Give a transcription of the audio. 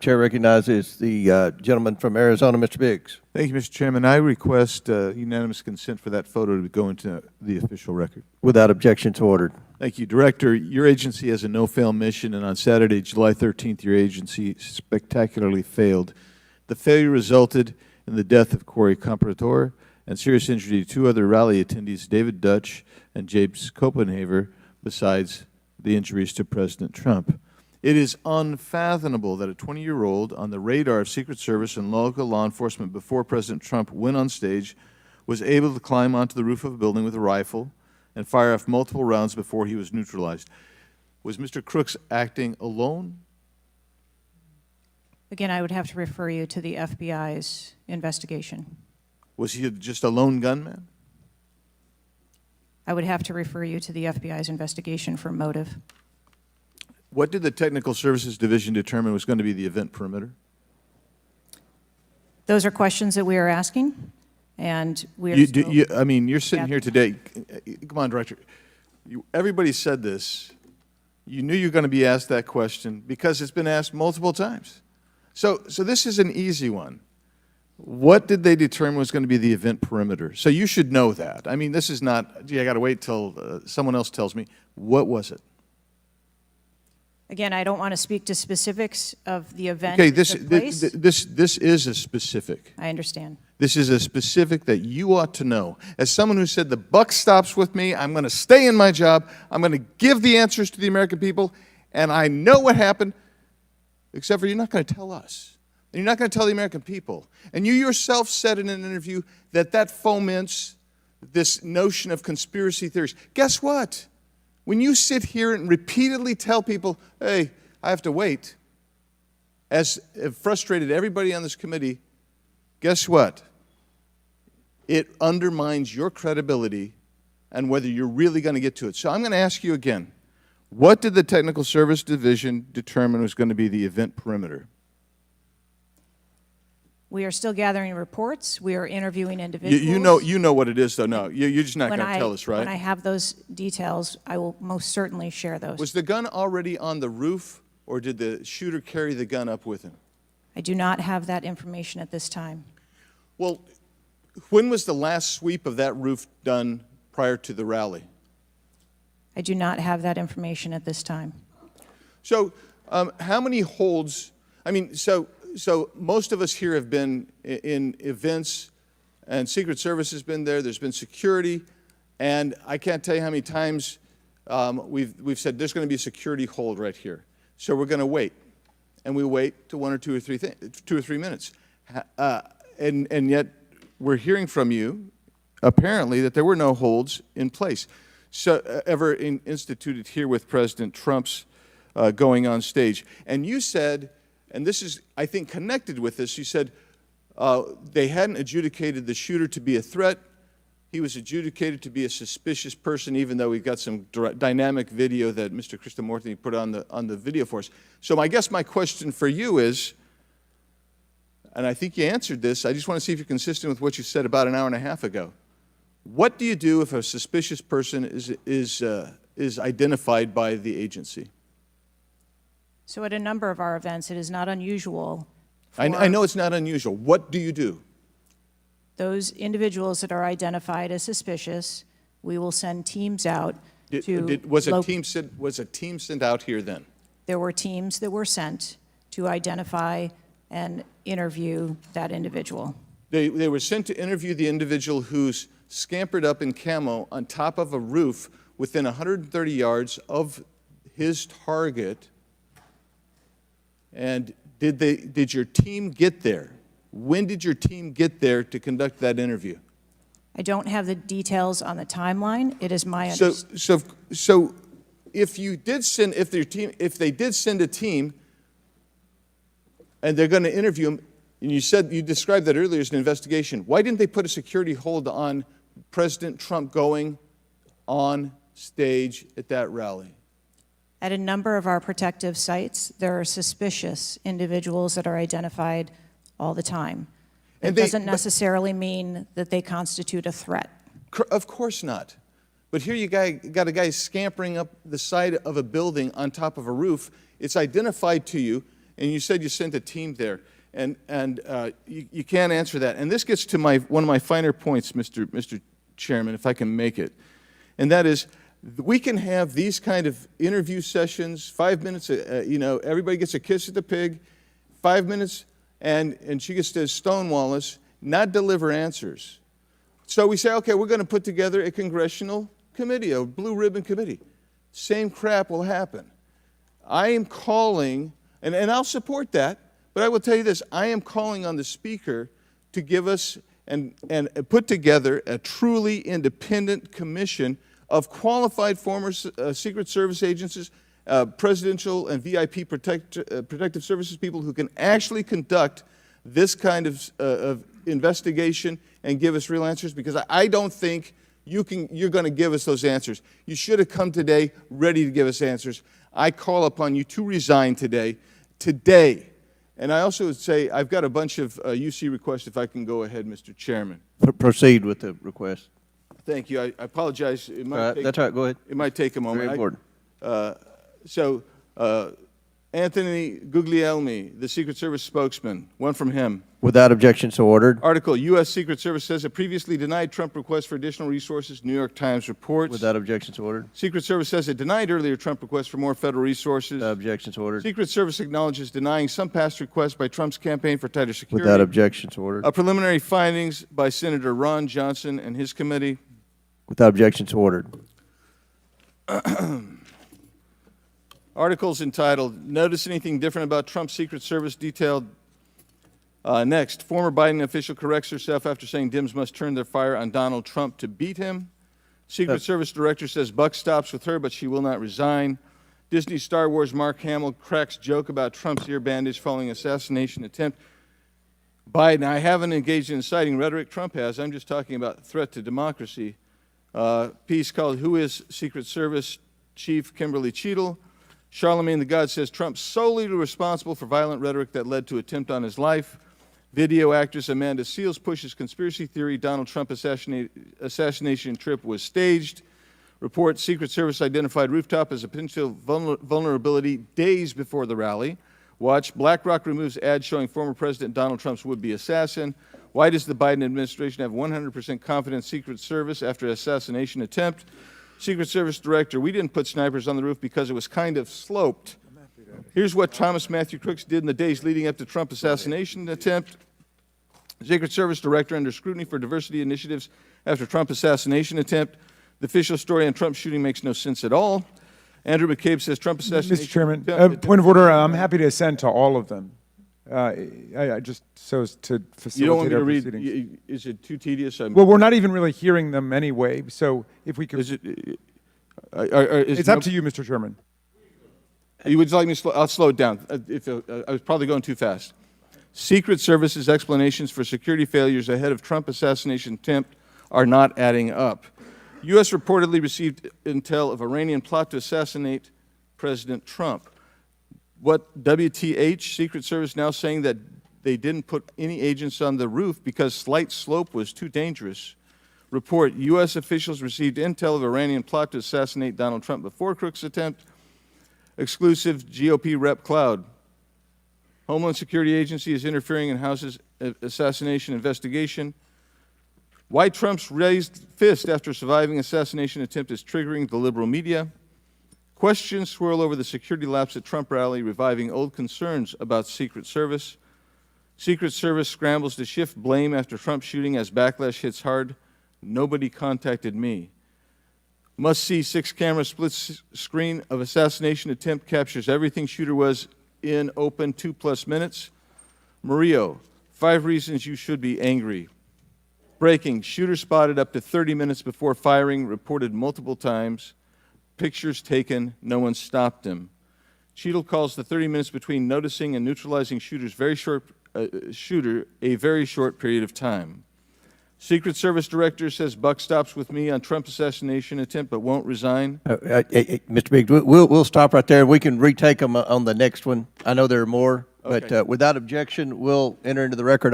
Chair recognizes the gentleman from Arizona, Mr. Biggs. Thank you, Mr. Chairman. I request unanimous consent for that photo to go into the official record. Without objection, to ordered. Thank you. Director, your agency has a no-fail mission, and on Saturday, July 13th, your agency spectacularly failed. The failure resulted in the death of Corey Comparator and serious injury to two other rally attendees, David Dutch and James Copenhaver, besides the injuries to President Trump. It is unfathomable that a 20-year-old on the radar of Secret Service and local law enforcement before President Trump went on stage was able to climb onto the roof of a building with a rifle and fire off multiple rounds before he was neutralized. Was Mr. Crooks acting alone? Again, I would have to refer you to the FBI's investigation. Was he just a lone gunman? I would have to refer you to the FBI's investigation for motive. What did the Technical Services Division determine was going to be the event perimeter? Those are questions that we are asking, and we are I mean, you're sitting here today. Come on, Director. Everybody said this. You knew you were going to be asked that question because it's been asked multiple times. So this is an easy one. What did they determine was going to be the event perimeter? So you should know that. I mean, this is not, gee, I got to wait till someone else tells me. What was it? Again, I don't want to speak to specifics of the event. Okay, this is a specific. I understand. This is a specific that you ought to know. As someone who said, the buck stops with me, I'm going to stay in my job, I'm going to give the answers to the American people, and I know what happened, except for you're not going to tell us. And you're not going to tell the American people. And you yourself said in an interview that foments this notion of conspiracy theories. Guess what? When you sit here and repeatedly tell people, hey, I have to wait, as it frustrated everybody on this committee, guess what? It undermines your credibility and whether you're really going to get to it. So I'm going to ask you again, what did the Technical Service Division determine was going to be the event perimeter? We are still gathering reports. We are interviewing individuals. You know what it is, though. No, you're just not going to tell us, right? When I have those details, I will most certainly share those. Was the gun already on the roof, or did the shooter carry the gun up with him? I do not have that information at this time. Well, when was the last sweep of that roof done prior to the rally? I do not have that information at this time. So how many holds, I mean, so most of us here have been in events, and Secret Service has been there, there's been security, and I can't tell you how many times we've said there's going to be a security hold right here. So we're going to wait, and we wait to 1 or 2 or 3 minutes. And yet we're hearing from you, apparently, that there were no holds in place. So ever instituted here with President Trump's going on stage. And you said, and this is, I think, connected with this, you said they hadn't adjudicated the shooter to be a threat. He was adjudicated to be a suspicious person, even though we've got some dynamic video that Mr. Krishnamurthy put on the video for us. So I guess my question for you is, and I think you answered this, I just want to see if you're consistent with what you said about an hour and a half ago. What do you do if a suspicious person is identified by the agency? So at a number of our events, it is not unusual. I know it's not unusual. What do you do? Those individuals that are identified as suspicious, we will send teams out Was a team sent out here then? There were teams that were sent to identify and interview that individual. They were sent to interview the individual who's scampered up in camo on top of a roof within 130 yards of his target. And did your team get there? When did your team get there to conduct that interview? I don't have the details on the timeline. It is my understanding. So if they did send a team and they're going to interview him, and you described that earlier as an investigation, why didn't they put a security hold on President Trump going on stage at that rally? At a number of our protective sites, there are suspicious individuals that are identified all the time. It doesn't necessarily mean that they constitute a threat. Of course not. But here you got a guy scampering up the side of a building on top of a roof. It's identified to you. and you said you sent a team there, and you can't answer that. And this gets to one of my finer points, Mr. Chairman, if I can make it, and that is, we can have these kind of interview sessions, 5 minutes, everybody gets a kiss at the pig, 5 minutes, and she gets to stonewall us, not deliver answers. So we say, okay, we're going to put together a congressional committee, a blue ribbon committee. Same crap will happen. I am calling, and I'll support that, but I will tell you this, I am calling on the Speaker to give us and put together a truly independent commission of qualified former Secret Service agents, presidential and VIP protective services people who can actually conduct this kind of investigation and give us real answers, because I don't think you're going to give us those answers. You should have come today ready to give us answers. I call upon you to resign today. And I also would say I've got a bunch of UC requests, if I can go ahead, Mr. Chairman. Proceed with the request. Thank you. I apologize. It might take, that's all right. Go ahead. It might take a moment. Very important. Anthony Guglielmi, the Secret Service spokesman, one from him. Without objection, so ordered. Article, U.S. Secret Service says it previously denied Trump requests for additional resources, New York Times reports. Without objection, so ordered. Secret Service says it denied earlier Trump requests for more federal resources. Without objection, so ordered. Secret Service acknowledges denying some past requests by Trump's campaign for tighter security. Without objection, so ordered. Preliminary findings by Senator Ron Johnson and his committee. Without objection, so ordered. Articles entitled, Notice Anything Different About Trump's Secret Service detailed. Next, former Biden official corrects herself after saying Dems must turn their fire on Donald Trump to beat him. Secret Service director says buck stops with her, but she will not resign. Disney Star Wars Mark Hamill cracks joke about Trump's ear bandage following assassination attempt. Biden, I haven't engaged in inciting rhetoric. Trump has. I'm just talking about threat to democracy. Piece called Who is Secret Service Chief Kimberly Cheatle? Charlemagne the God says Trump solely responsible for violent rhetoric that led to attempt on his life. Video actress Amanda Seales pushes conspiracy theory Donald Trump assassination trip was staged. Report, Secret Service identified rooftop as a potential vulnerability days before the rally. Watch, BlackRock removes ad showing former President Donald Trump's would-be assassin. Why does the Biden administration have 100% confidence Secret Service after assassination attempt? Secret Service director, we didn't put snipers on the roof because it was kind of sloped. Here's what Thomas Matthew Crooks did in the days leading up to Trump assassination attempt. Secret Service director under scrutiny for diversity initiatives after Trump assassination attempt. The official story on Trump shooting makes no sense at all. Andrew McCabe says Trump assassination. Mr. Chairman, point of order. I'm happy to assent to all of them. I just so as to facilitate You don't want me our to read? proceedings. Is it too tedious? Well, we're not even really hearing them anyway. So if we could, it's up to you, Mr. Chairman. You would like me to I'll slow it down. I was probably going too fast. Secret Service's explanations for security failures ahead of Trump assassination attempt are not adding up. U.S. reportedly received intel of Iranian plot to assassinate President Trump. What WTH, Secret Service now saying that they didn't put any agents on the roof because slight slope was too dangerous. Report, U.S. officials received intel of Iranian plot to assassinate Donald Trump before Crooks' attempt. Exclusive GOP rep cloud. Homeland Security Agency is interfering in House's assassination investigation. Why Trump's raised fist after surviving assassination attempt is triggering the liberal media. Questions swirl over the security lapse at Trump rally, reviving old concerns about Secret Service. Secret Service scrambles to shift blame after Trump shooting as backlash hits hard. Nobody contacted me. Must-see 6-camera split screen of assassination attempt captures everything shooter was in open 2+ minutes. Murillo, 5 reasons you should be angry. Breaking, shooter spotted up to 30 minutes before firing, reported multiple times. Pictures taken, no one stopped him. Cheatle calls the 30 minutes between noticing and neutralizing shooter a very short period of time. Secret Service director says buck stops with me on Trump assassination attempt but won't resign. Mr. Biggs, we'll stop right there. We can retake them on the next one. I know there are more, Okay. but without objection, we'll enter into the record